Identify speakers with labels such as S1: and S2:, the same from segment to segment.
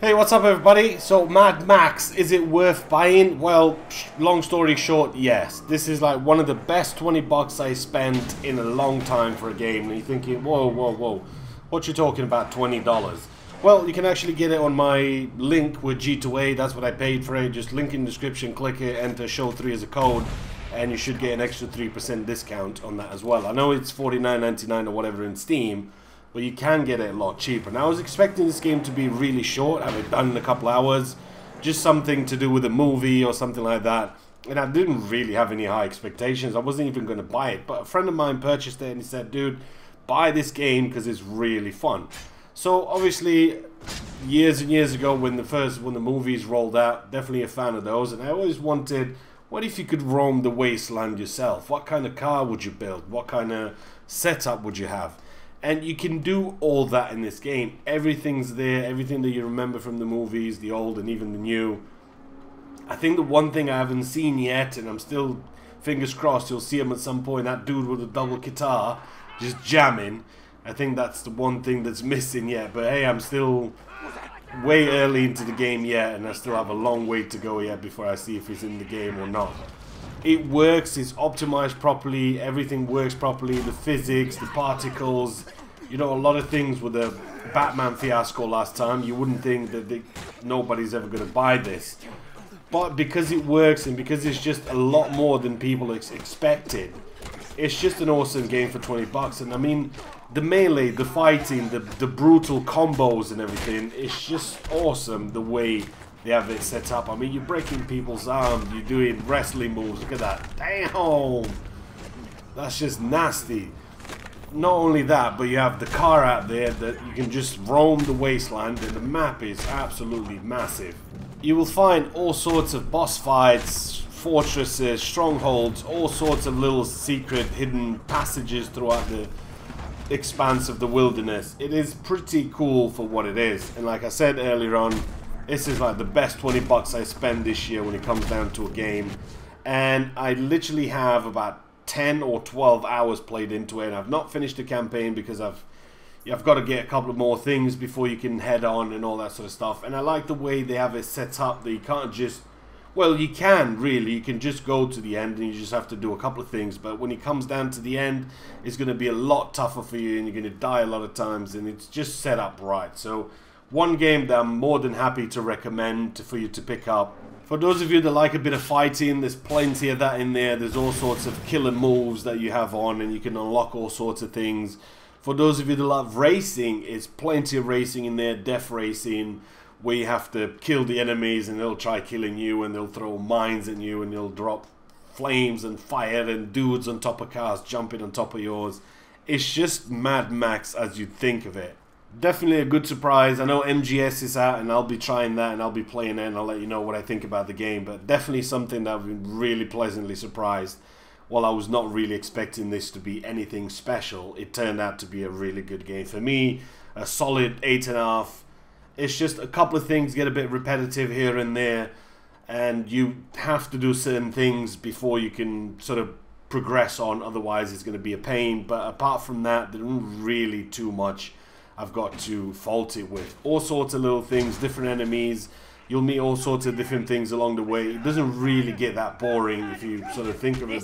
S1: Hey, what's up everybody? So, Mad Max, is it worth buying? Well, long story short, yes. This is like one of the best 20 bucks I spent in a long time for a game. And you're thinking, whoa, whoa, whoa, what you talking about, $20? Well, you can actually get it on my link with G2A. That's what I paid for it. Just link in the description, click it, enter show3 as a code, and you should get an extra 3% discount on that as well. I know it's $49.99 or whatever in Steam, but you can get it a lot cheaper. Now, I was expecting this game to be really short, have it done in a couple hours, just something to do with a movie or something like that. And I didn't really have any high expectations. I wasn't even going to buy it, but a friend of mine purchased it and he said, dude, buy this game because it's really fun. So obviously, years and years ago when the movies rolled out, definitely a fan of those. And I always wanted, what if you could roam the wasteland yourself? What kind of car would you build? What kind of setup would you have? And you can do all that in this game. Everything's there, everything that you remember from the movies, the old and even the new. I think the one thing I haven't seen yet, and I'm still, fingers crossed, you'll see him at some point, that dude with a double guitar, just jamming. I think that's the one thing that's missing yet. But hey, I'm still way early into the game yet, and I still have a long way to go yet before I see if he's in the game or not. It works, it's optimized properly, everything works properly, the physics, the particles, you know, a lot of things with the Batman fiasco last time, you wouldn't think that nobody's ever going to buy this. But because it works and because it's just a lot more than people expected, it's just an awesome game for 20 bucks. And I mean, the melee, the fighting, the brutal combos and everything, it's just awesome the way they have it set up. I mean, you're breaking people's arms, you're doing wrestling moves. Look at that. Damn! That's just nasty. Not only that, but you have the car out there that you can just roam the wasteland, and the map is absolutely massive. You will find all sorts of boss fights, fortresses, strongholds, all sorts of little secret hidden passages throughout the expanse of the wilderness. It is pretty cool for what it is. And like I said earlier on, this is like the best 20 bucks I spend this year when it comes down to a game. And I literally have about 10 or 12 hours played into it. And I've not finished the campaign because I've got to get a couple of more things before you can head on and all that sort of stuff. And I like the way they have it set up that you can't just... Well, you can really. You can just go to the end and you just have to do a couple of things. But when it comes down to the end, it's going to be a lot tougher for you and you're going to die a lot of times. And it's just set up right. So one game that I'm more than happy to recommend for you to pick up. For those of you that like a bit of fighting, there's plenty of that in there. There's all sorts of killer moves that you have on and you can unlock all sorts of things. For those of you that love racing, it's plenty of racing in there, death racing, where you have to kill the enemies and they'll try killing you and they'll throw mines at you and they'll drop flames and fire and dudes on top of cars jumping on top of yours. It's just Mad Max as you'd think of it. Definitely a good surprise. I know MGS is out and I'll be trying that and I'll be playing it and I'll let you know what I think about the game. But definitely something that I've been really pleasantly surprised. While I was not really expecting this to be anything special, it turned out to be a really good game. For me, a solid 8.5. It's just a couple of things get a bit repetitive here and there. And you have to do certain things before you can sort of progress on. Otherwise, it's going to be a pain. But apart from that, there isn't really too much I've got to fault it with. All sorts of little things, different enemies. You'll meet all sorts of different things along the way. It doesn't really get that boring if you sort of think of a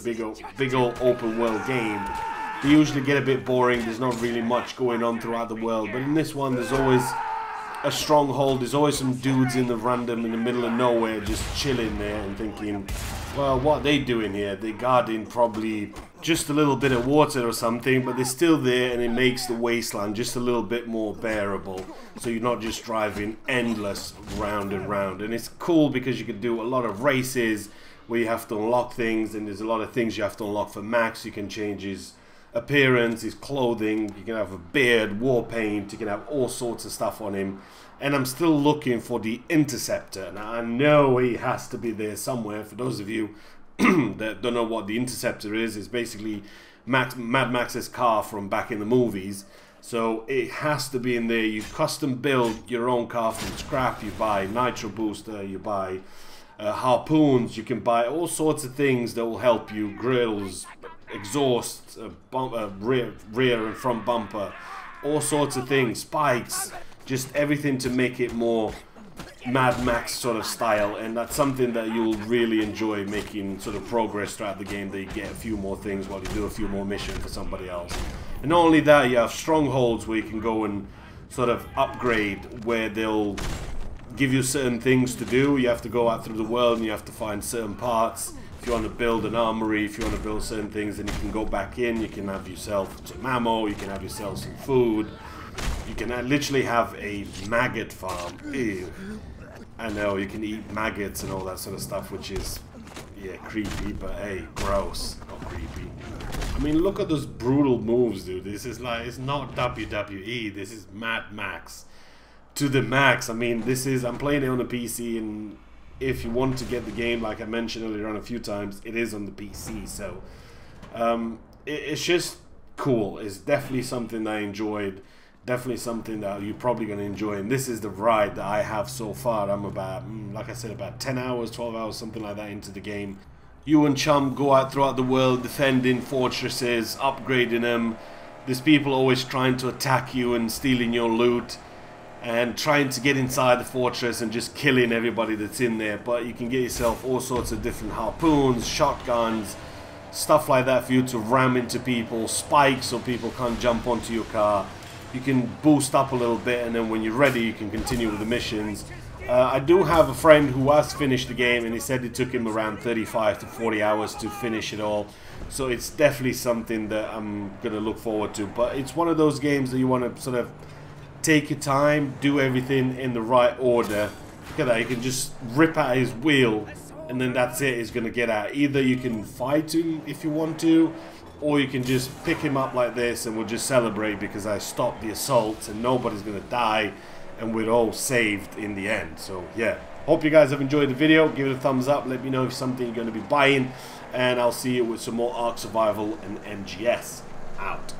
S1: big old open world game. They usually get a bit boring. There's not really much going on throughout the world. But in this one, there's always a stronghold. There's always some dudes in the middle of nowhere just chilling there and thinking, well, what are they doing here? They're guarding probably just a little bit of water or something, but they're still there and it makes the wasteland just a little bit more bearable. So you're not just driving endless round and round. And it's cool because you can do a lot of races where you have to unlock things, and there's a lot of things you have to unlock for Max. You can change his appearance, his clothing, you can have a beard, war paint, you can have all sorts of stuff on him. And I'm still looking for the Interceptor. Now I know he has to be there somewhere. For those of you that don't know what the Interceptor is, it's basically Mad Max's car from back in the movies. So it has to be in there. You custom build your own car from scrap. You buy nitro booster, you buy harpoons, you can buy all sorts of things that will help you, grills, exhaust, rear and front bumper, all sorts of things, spikes, just everything to make it more Mad Max sort of style, and that's something that you'll really enjoy, making sort of progress throughout the game. That you get a few more things while you do a few more missions for somebody else. And not only that, you have strongholds where you can go and sort of upgrade, where they'll give you certain things to do. You have to go out through the world and you have to find certain parts. If you want to build an armory, if you want to build certain things, then you can go back in, you can have yourself some ammo, you can have yourself some food. You can literally have a maggot farm. Ew. I know, you can eat maggots and all that sort of stuff, which is, yeah, creepy, but hey, gross, not creepy. I mean, look at those brutal moves, dude. This is like, it's not WWE, this is Mad Max to the max. I mean, this is, I'm playing it on the PC, and if you want to get the game, like I mentioned earlier on a few times, it is on the PC, so it's just cool. It's definitely something I enjoyed. Definitely something that you're probably going to enjoy, and this is the ride that I have so far. I'm about, like I said, about 10 hours, 12 hours, something like that into the game. You and Chum go out throughout the world defending fortresses, upgrading them. There's people always trying to attack you and stealing your loot and trying to get inside the fortress and just killing everybody that's in there. But you can get yourself all sorts of different harpoons, shotguns, stuff like that for you to ram into people, spikes so people can't jump onto your car. You can boost up a little bit, and then when you're ready, you can continue with the missions. I do have a friend who has finished the game, and he said it took him around 35 to 40 hours to finish it all. So it's definitely something that I'm going to look forward to. But it's one of those games that you want to sort of take your time, do everything in the right order. Look at that, you can just rip out his wheel, and then that's it, he's going to get out. Either you can fight him if you want to, or you can just pick him up like this and we'll just celebrate because I stopped the assault and nobody's going to die and we're all saved in the end. So yeah, hope you guys have enjoyed the video. Give it a thumbs up, let me know if something you're going to be buying, and I'll see you with some more Ark Survival and MGS. Out.